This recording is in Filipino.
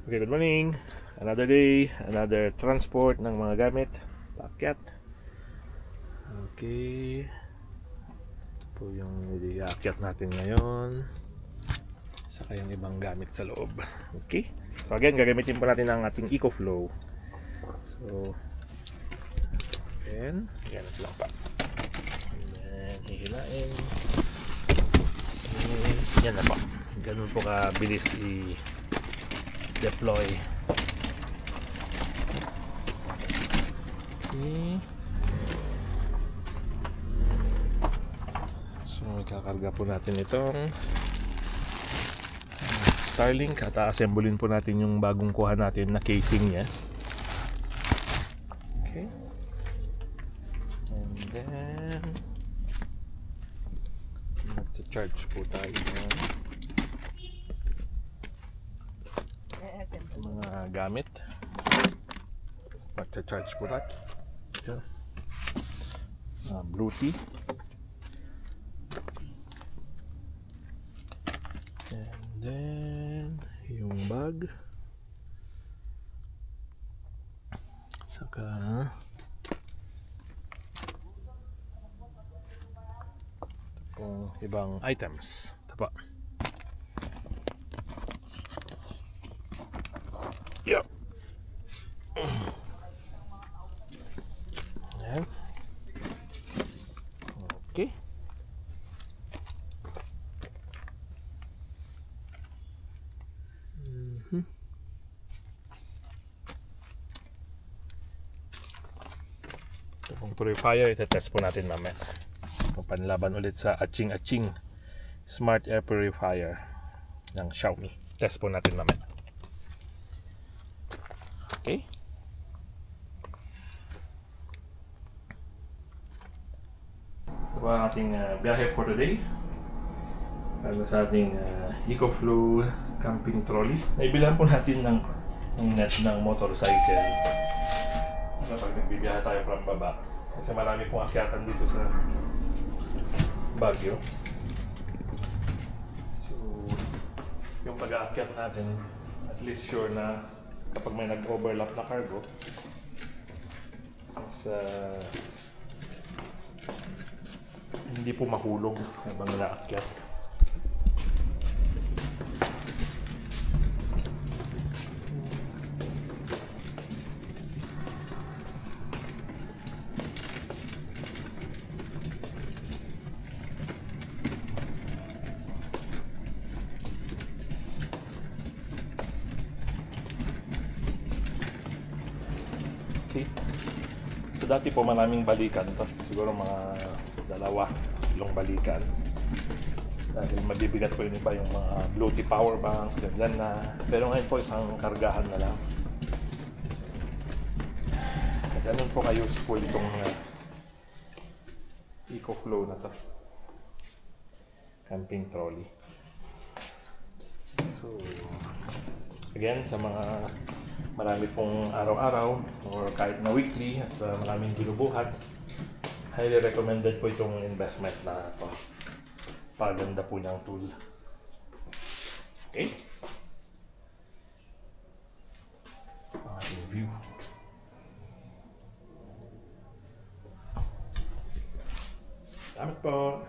Okay, good morning. Another day, another transport ng mga gamit. Paakyat. Okay. Ito yung i-aakyat natin ngayon. Saka yung ibang gamit sa loob. Okay. So again, gagamitin po natin ang ating EcoFlow. So, again, ganit lang pa. And then, hihilain. And, yan na po. Ganun po kabilis deploy. Okay. So ikakarga po natin itong Starlink at a-assemblein po natin yung bagong kuha natin na casing niya. Okay. And then magcha-charge po tayo ng mga gamit. Magcha-charge po tayo. Bluetooth. And then yung bag. Saka ito pong ibang items. Ito pa. Yep. Ayan. Okay. Ito pong purifier, ita-test po natin mamaya. Panlaban ulit sa Aching Smart Air Purifier ng Xiaomi. Test po natin mamaya. Okay. Ito ang ating biyahe for today. Para sa ating EcoFlow camping trolley. Naibilan po natin ng net ng motorcycle. Kapag nagbibiyahe tayo from baba. Kasi marami pong akyatan dito sa Baguio. So, yung pag-aakyat natin, at least sure na kapag may nag-overlap na cargo, is, hindi po mahulog habang nag-aakyat. Okay. So dati po maraming balikan to. Siguro mga dalawang balikan. Dahil mabibigat po yun iba yung mga Bluetooth power banks, ganyan na. Pero ngayon po isang kargahan na lang. At ganun po ka-useful itong EcoFlow na to. Camping trolley. So, again, sa mga marami pong araw-araw or kahit na weekly at maraming binubuhat, highly recommended po itong investment na ito. Paganda po niyang tool. Okay? Ang ating view. Salamat po!